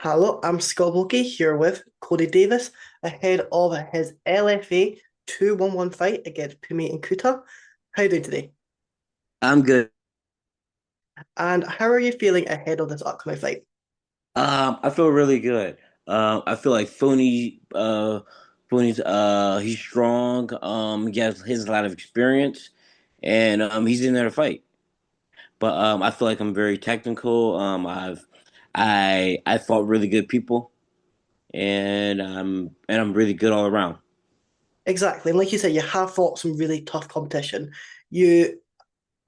Hello, I'm Scott Wilkie here with Cody Davis ahead of his LFA 2-1-1 fight against Phumi Nkuta. How are you doing today? I'm good. And how are you feeling ahead of this upcoming fight? I feel really good. I feel like Fooney's he's strong. He has a lot of experience, and he's in there to fight. But I feel like I'm very technical. I fought really good people, and I'm really good all around. Exactly. And like you said, you have fought some really tough competition. You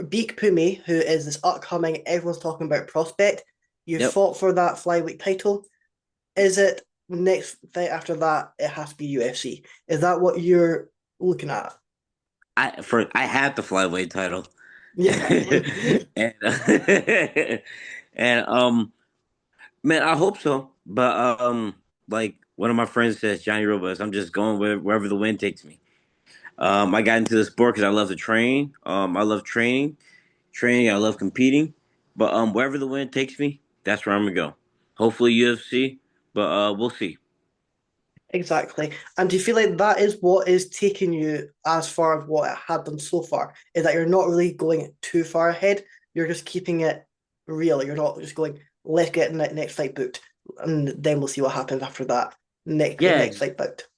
beat Phumi, who is this upcoming, everyone's talking about prospect. You Yep. fought for that flyweight title. Is it next fight after that? It has to be UFC. Is that what you're looking at? I had the flyweight title, Yeah. and and man, I hope so. But like one of my friends says, Johnny Robles, I'm just going wherever the wind takes me. I got into the sport because I love to train. I love training. I love competing. But wherever the wind takes me, that's where I'm gonna go. Hopefully UFC, but we'll see. Exactly. And do you feel like that is what is taking you as far as what it had done so far? Is that you're not really going too far ahead, you're just keeping it real. You're not just going, let's get the next fight booked, and then we'll see what happens after that Yeah, next fight booked.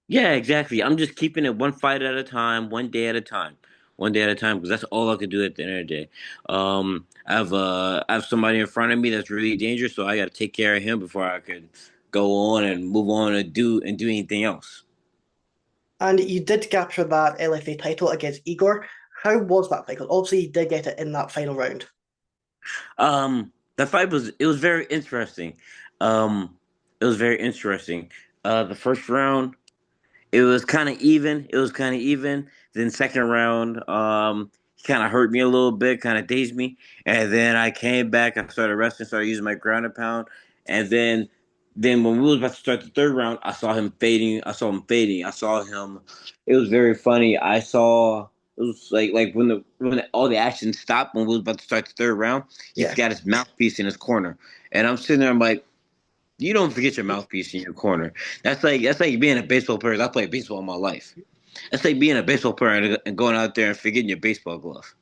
yeah, exactly. I'm just keeping it one fight at a time, one day at a time, one day at a time, because that's all I could do at the end of the day. I have somebody in front of me that's really dangerous, so I got to take care of him before I could go on and move on and do anything else. And you did capture that LFA title against Igor. How was that fight? 'Cause obviously, you did get it in that final round. The fight was very interesting. Um, it was very interesting. The first round. It was kind of even. It was kind of even. Then second round, he kind of hurt me a little bit, kind of dazed me, and then I came back. I started wrestling, started using my ground and pound, and then when we was about to start the third round, I saw him fading. I saw him fading. I saw him. It was very funny. I saw. It was like all the action stopped when we was about to start the third round. He Yeah. forgot his mouthpiece in his corner, and I'm sitting there. I'm like, you don't forget your mouthpiece in your corner. That's like being a baseball player. I played baseball all my life. That's like being a baseball player and going out there and forgetting your baseball glove.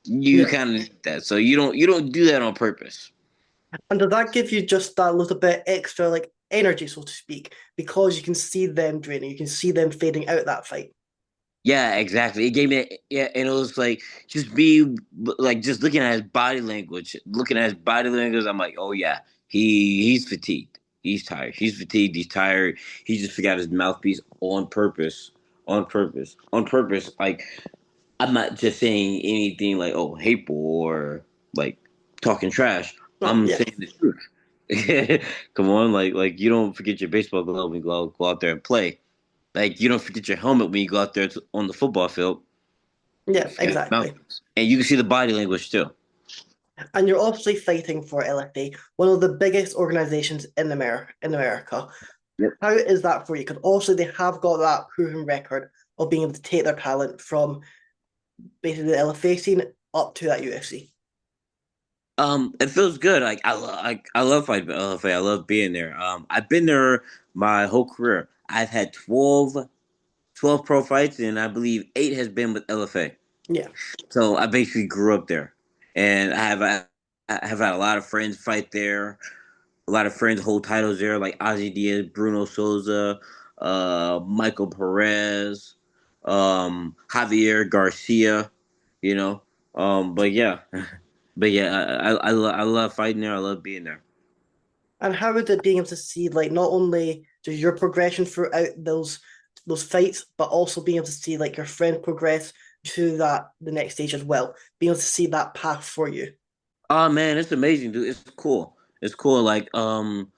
You Yeah. kind of need that, so you don't do that on purpose. And does that give you just that little bit extra like energy, so to speak, because you can see them draining, you can see them fading out that fight? Yeah, exactly. It gave me yeah, and it was like just be like just looking at his body language, looking at his body language. I'm like, oh yeah, he's fatigued. He's tired. He's fatigued. He's tired. He just forgot his mouthpiece on purpose. On purpose. On purpose. Like I'm not just saying anything like oh hateful or like talking trash. Oh, I'm yeah. saying the truth. Come on, like you don't forget your baseball glove when you go out there and play. Like you don't forget your helmet when you go out there on the football field. You Yeah, forget his mouth, exactly. and you can see the body language too. And you're obviously fighting for LFA, one of the biggest organizations in America. Yep. How is that for you? Because also they have got that proven record of being able to take their talent from basically the LFA scene up to that UFC. It feels good. Like I love fighting for LFA. I love being there. I've been there my whole career. I've had 12 pro fights, and I believe eight has been with LFA. Yeah. So I basically grew up there, and I have had a lot of friends fight there. A lot of friends hold titles there, like Ozzy Diaz, Bruno Souza, Michael Perez, Javier Garcia. You know, but yeah, but yeah, I love fighting there. I love being there. And how is it being able to see like not only just your progression throughout those fights, but also being able to see like your friend progress to that the next stage as well, being able to see that path for you. Oh man, it's amazing, dude. It's cool. It's cool. Like I've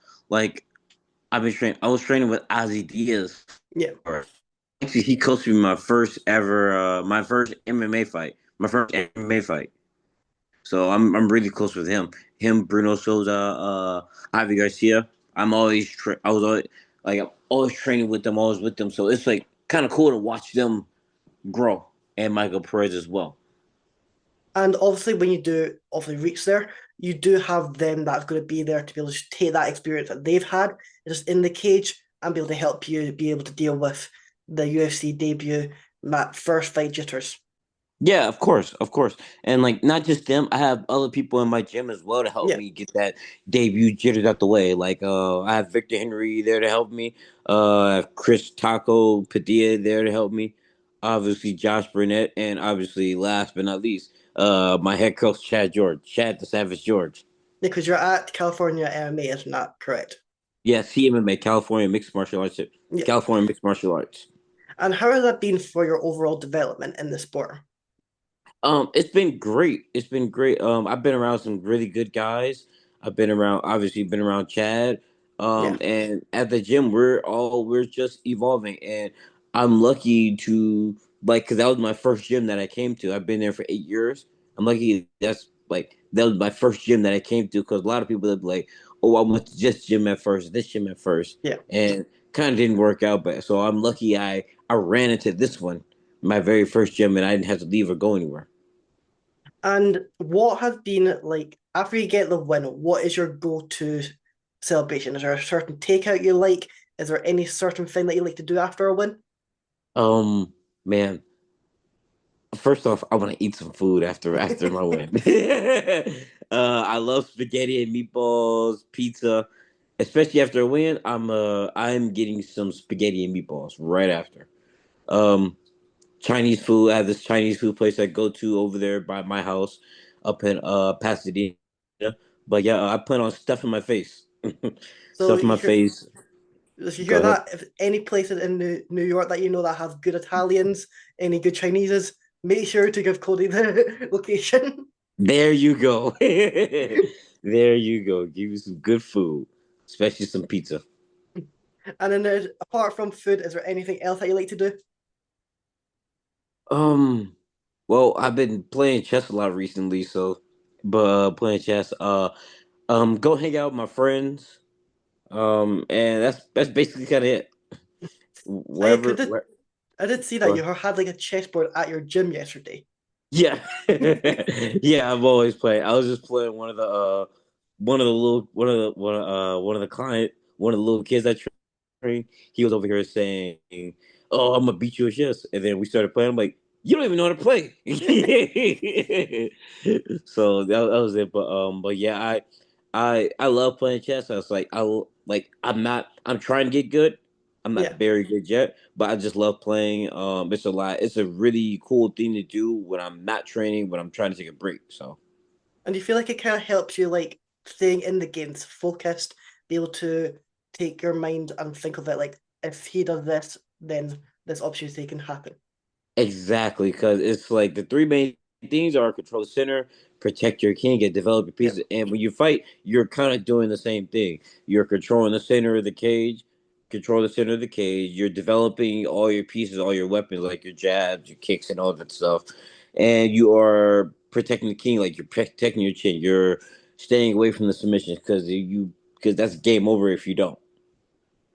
been training. I was training with Ozzy Diaz. Yeah. Actually, he coached me my first MMA fight, my first MMA fight. So I'm really close with him. Him, Bruno Souza, Javi Garcia. I was always I'm always training with them, always with them. So it's like kind of cool to watch them grow, and Michael Perez as well. And obviously when you do obviously reach there, you do have them that's going to be there to be able to take that experience that they've had just in the cage and be able to help you be able to deal with the UFC debut, that first fight jitters. Yeah, of course, and like not just them. I have other people in my gym as well to help Yeah, me get that debut jitters out the way. Like I have Victor Henry there to help me. I have Chris Taco Padilla there to help me. Obviously Josh Burnett, and obviously last but not least, my head coach Chad George, Chad the Savage George. because you're at California MMA, isn't that correct? Yeah, CMMA, California Mixed Martial Arts, Yeah. California Mixed Martial Arts. And how has that been for your overall development in the sport? It's been great. It's been great. I've been around some really good guys. I've been around, obviously, been around Chad. Yeah, And at the gym, we're just evolving, and I'm lucky to like, cause that was my first gym that I came to. I've been there for 8 years. I'm lucky that's like that was my first gym that I came to, because a lot of people would be like, "Oh, I went to this gym at first, this gym at first," yeah. and kind of didn't work out. But so I'm lucky I ran into this one, my very first gym, and I didn't have to leave or go anywhere. And what has been like after you get the win, what is your go-to celebration? Is there a certain takeout you like? Is there any certain thing that you like to do after a win? Man, first off, I want to eat some food after my win. I love spaghetti and meatballs, pizza, especially after a win. I'm getting some spaghetti and meatballs right after. Um, Chinese food. I have this Chinese food place I go to over there by my house, up in Pasadena. But yeah, I plan on stuffing my face. So Stuffing my if face. you Go hear ahead. that, if any places in New York that you know that have good Italians, any good Chineses, make sure to give Cody the location. There you go. There you go. Give you some good food, especially some pizza. And then apart from food, is there anything else that you like to do? Um, well, I've been playing chess a lot recently, so but playing chess. Go hang out with my friends. And that's basically kind of it. I Wherever, could where, I did see that go you had like a chessboard at your gym yesterday. Yeah, yeah. I've always played. I was just playing one of the little one of the client one of the little kids I trained. He was over here saying, "Oh, I'm gonna beat you at chess," and then we started playing. I'm like, "You don't even know how to play." So that was it. But yeah, I love playing chess. I was like, I'm trying to get good. I'm not Yeah. very good yet, but I just love playing. It's a lot. It's a really cool thing to do when I'm not training, when I'm trying to take a break. So And do you feel like it kind of helps you like staying in the games, focused, be able to take your mind and think of it like if he does this, then this opportunity can happen. exactly, because it's like the three main things are control the center, protect your king, and develop your Yeah. pieces. And when you fight, you're kind of doing the same thing. You're controlling the center of the cage, control the center of the cage. You're developing all your pieces, all your weapons, like your jabs, your kicks, and all that stuff. And you are protecting the king, like you're protecting your chin. You're staying away from the submissions because that's game over if you don't.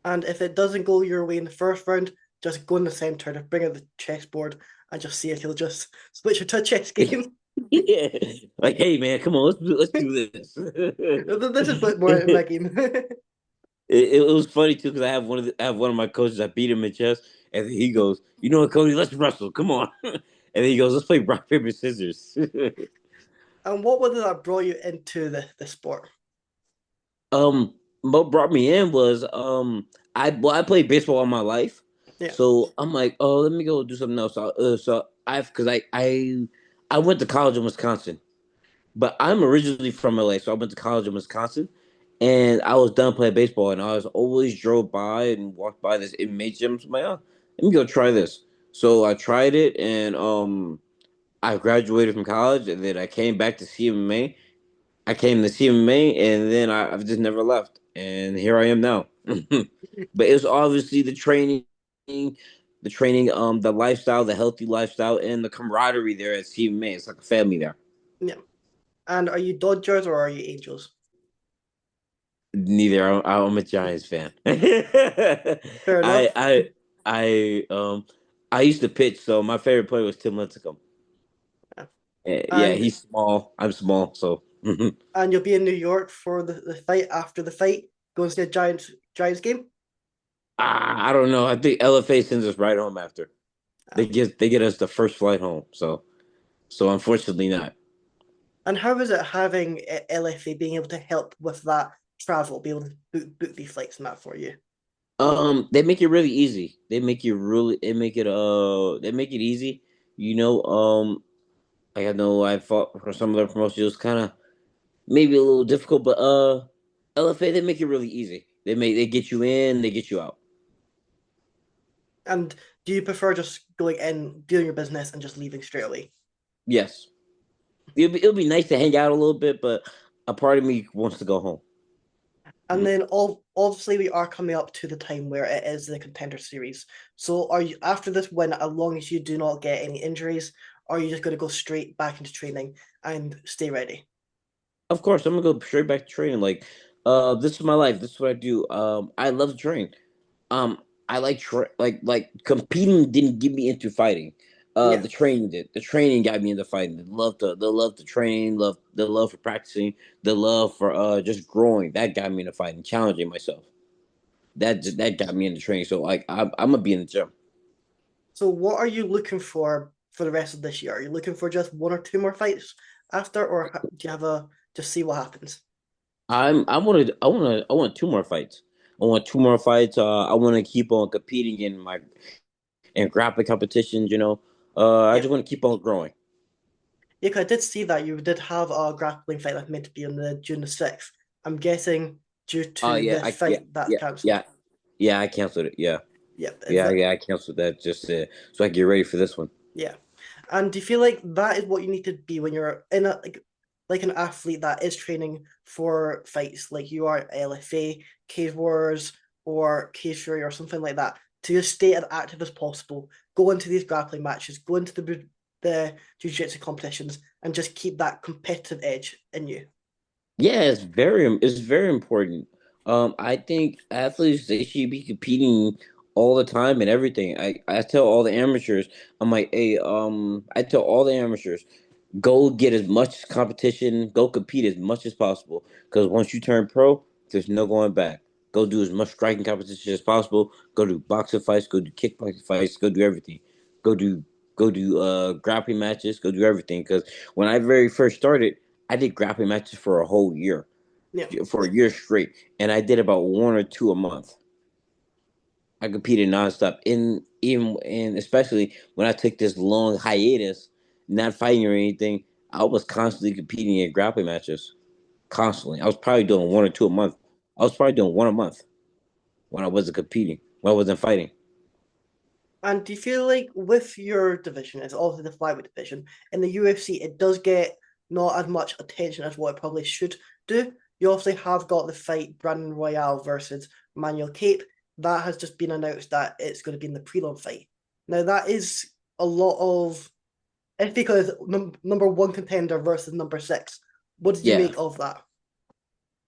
And if it doesn't go your way in the first round, just go in the center to bring out the chessboard and just see if he'll just switch it to a chess game. Yeah, like hey man, come on, let's do this. This is put more in my game. It was funny too because I have one of my coaches. I beat him in chess, and he goes, "You know what, Cody? Let's wrestle. Come on." And then he goes, "Let's play rock paper scissors." And what was it that brought you into the sport? um, what brought me in was I played baseball all my life, Yeah, so I'm like, oh, let me go do something else. So I've because I went to college in Wisconsin. But I'm originally from LA, so I went to college in Wisconsin, and I was done playing baseball, and I was always drove by and walked by this MMA gym. So I'm like, oh, let me go try this. So I tried it, and I graduated from college, and then I came back to CMMA. I came to CMMA, and then I've just never left, and here I am now. But it was obviously the lifestyle, the healthy lifestyle, and the camaraderie there at CMMA. It's like a family there. yeah. And are you Dodgers or are you Angels? Neither. I'm a Giants fan. Fair I enough. I I used to pitch, so my favorite player was Tim Lincecum. Yeah, And he's small. I'm small, so And you'll be in New York for the fight after the fight, going to see a Giants game. I don't know. I think LFA sends us right home after. Uh, They get us the first flight home. So unfortunately not. and how is it having LFA being able to help with that travel, be able to book these flights and that for you? They make it really easy. They make it easy. You know, like I know I fought for some of their promotions. It was kind of maybe a little difficult, but LFA they make it really easy. They get you in, they get you out. And do you prefer just going in, doing your business, and just leaving straight away? Yes, it'll be nice to hang out a little bit, but a part of me wants to go home. And Mm. then obviously we are coming up to the time where it is the contender series. So are you after this win, as long as you do not get any injuries, are you just going to go straight back into training and stay ready? Of course, I'm gonna go straight back to training. Like, this is my life. This is what I do. I love to train. Um, I like competing didn't get me into fighting. Yeah. The training did. The training got me into fighting. The love to train, the love for practicing, the love for just growing. That got me into fighting, challenging myself. That got me into training. So like I'm gonna be in the gym. So what are you looking for the rest of this year? Are you looking for just one or two more fights after, or do you have a just see what happens? I want two more fights. I want two more fights. I want to keep on competing in my in grappling competitions. I Yeah. just want to keep on growing. Yeah, 'cause I did see that you did have a grappling fight that's meant to be on the June the 6th. I'm guessing due to Yeah, the fight that's cancelled. yeah. I canceled it. Yeah. Yep. Is that Yeah, I canceled that just so I can get ready for this one. yeah. And do you feel like that is what you need to be when you're in a like an athlete that is training for fights, like you are LFA, Cage Wars, or Cage Fury, or something like that, to just stay as active as possible, go into these grappling matches, go into the jiu-jitsu competitions, and just keep that competitive edge in you. Yeah, it's very important. I think athletes they should be competing all the time and everything. I tell all the amateurs, I'm like, hey, I tell all the amateurs, go get as much competition, go compete as much as possible. Because once you turn pro, there's no going back. Go do as much striking competition as possible. Go do boxing fights. Go do kickboxing fights. Go do everything. Go do go do grappling matches. Go do everything. Because when I very first started, I did grappling matches for a whole year, Yeah. for a year straight, and I did about one or two a month. I competed nonstop. And especially when I took this long hiatus, not fighting or anything, I was constantly competing in grappling matches. Constantly. I was probably doing one or two a month. I was probably doing one a month when I wasn't competing, when I wasn't fighting. And do you feel like with your division, it's also the flyweight division, in the UFC, it does get not as much attention as what it probably should do. You obviously have got the fight Brandon Royale versus Manuel Cape. That has just been announced that it's going to be in the prelim fight. Now, that is a lot of, it's because number one contender versus number six. What did you Yeah. make of that?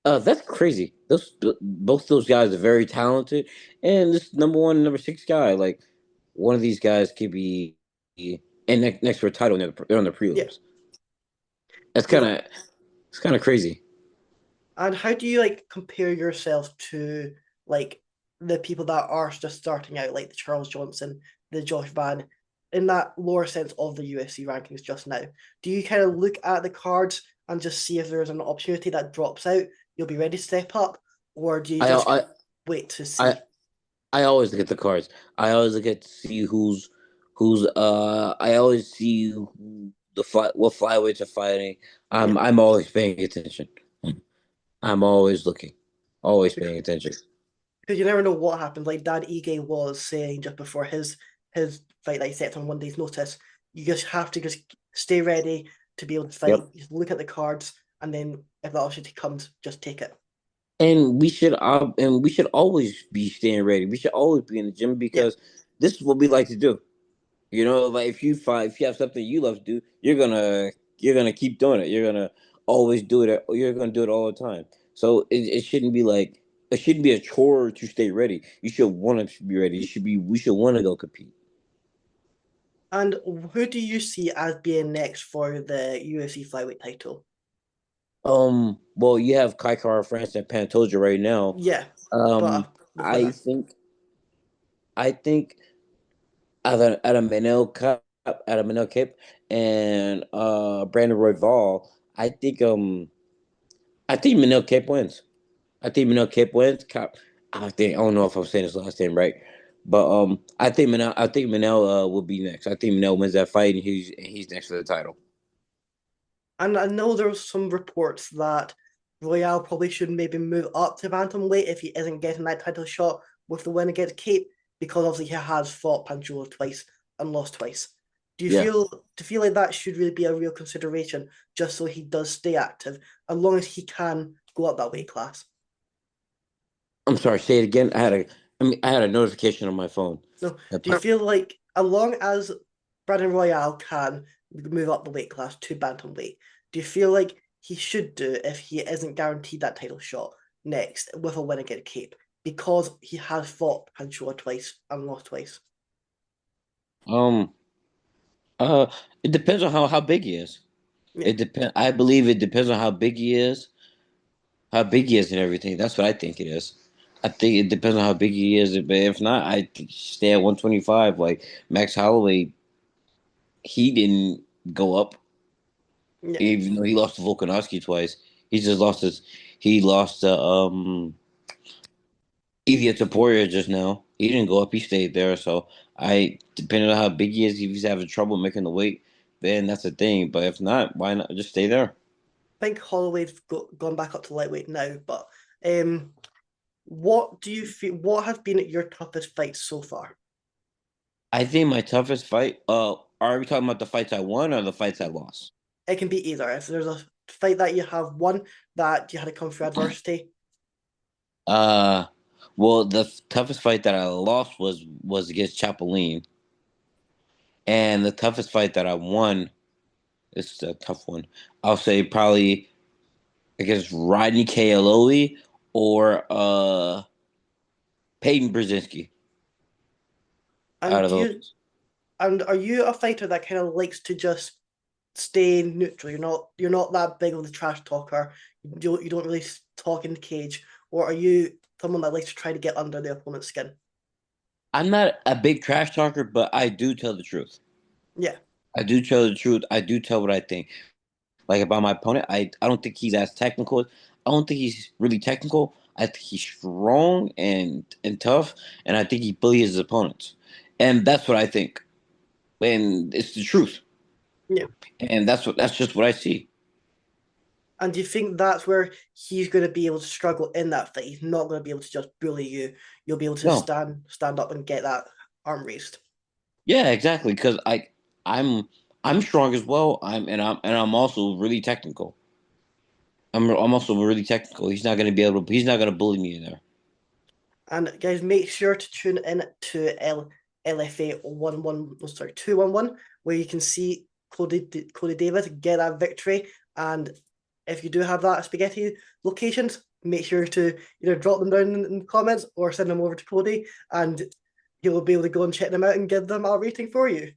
That's crazy. Those both those guys are very talented, and this number one, and number six guy, like one of these guys could be and next for a title. They're on the Yeah. prelims. That's You kind know, of it's kind of crazy. and how do you like compare yourself to like the people that are just starting out, like the Charles Johnson, the Josh Van, in that lower sense of the UFC rankings just now? Do you kind of look at the cards and just see if there's an opportunity that drops out, you'll be ready to step up, or do you I just I wait to I see? I always look at the cards. I always look at to see who's I always see who what flyweights are fighting. Yeah, I'm always paying attention. I'm always looking, always because paying attention. you never know what happens. Like Dan Ige was saying just before his fight that he set on 1 day's notice, you just have to just stay ready to be able to fight. Yep. Just look at the cards, and then if the opportunity comes, just take it. And we should always be staying ready. We should always be in the gym Yeah, because this is what we like to do. Like if you have something you love to do, you're gonna keep doing it. You're gonna always do it. You're gonna do it all the time. So it shouldn't be like it shouldn't be a chore to stay ready. You should want to be ready. We should want to go compete. and who do you see as being next for the UFC flyweight title? Well, you have Kai Kara France and Pantoja right now. Yeah, Um, but with I winner. think I think out of Manel Cup, out of Manel Cape, and Brandon Royval, I think Manel Cape wins. I think Manel Cape wins. I don't know if I'm saying his last name right, but I think Manel will be next. I think Manel wins that fight, and he's next for the title. And I know there was some reports that Royale probably should maybe move up to bantamweight if he isn't getting that title shot with the win against Cape, because obviously he has fought Panchula twice and lost twice. Yeah. Do you feel like that should really be a real consideration, just so he does stay active, as long as he can go up that weight class? I'm sorry. Say it again. I had a notification on my phone. No, That do you popped. feel like as long as Brandon Royale can move up the weight class to bantamweight, do you feel like he should do if he isn't guaranteed that title shot next with a win against Cape, because he has fought Panchua twice and lost twice? Um. Uh. It depends on how big he is. Yeah, It depend. I believe it depends on how big he is, and everything. That's what I think it is. I think it depends on how big he is. But if not, I think stay at 125. Like Max Holloway, he didn't go up, yeah. even though he lost to Volkanovski twice. He just lost his. He lost to Evia Taporia just now. He didn't go up. He stayed there. So depending on how big he is, if he's having trouble making the weight, then that's a thing. But if not, why not just stay there? I think Holloway's gone back up to lightweight now, but um, what do you feel? What have been your toughest fights so far? I think my toughest fight. Are we talking about the fights I won or the fights I lost? It can be either. If there's a fight that you have won that you had to come through adversity, Uh, well, the toughest fight that I lost was against Chapolin, and the toughest fight that I won is a tough one. I'll say probably against Rodney Kaoloi or Peyton Brzezinski. Out and of those, are you a fighter that kind of likes to just stay neutral? You're not that big of the trash talker. You don't really talk in the cage, or are you someone that likes to try to get under the opponent's skin? I'm not a big trash talker, but I do tell the truth. Yeah, I do tell the truth. I do tell what I think. Like about my opponent, I don't think he's as technical. I don't think he's really technical. I think he's strong and tough, and I think he bullies his opponents, and that's what I think. And it's the truth, yeah. and that's just what I see. And do you think that's where he's going to be able to struggle in that fight? He's not going to be able to just bully you. You'll be able to No, stand up and get that arm raised. yeah, exactly. Because I'm I'm strong as well. I'm also really technical. I'm also really technical. He's not gonna be able to. He's not gonna bully me in there. And guys, make sure to tune in to LFA 11, oh, sorry, 211, where you can see Cody Davis get that victory. And if you do have that spaghetti locations, make sure to either drop them down in the comments or send them over to Cody, and he'll be able to go and check them out and give them a rating for you.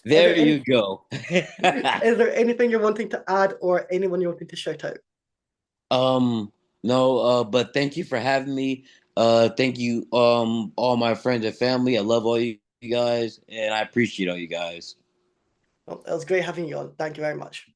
Is There there you any go. is there anything you're wanting to add or anyone you're wanting to shout out? um, no, but thank you for having me. Thank you, all my friends and family. I love all you guys, and I appreciate all you guys. Well, it was great having you on. Thank you very much.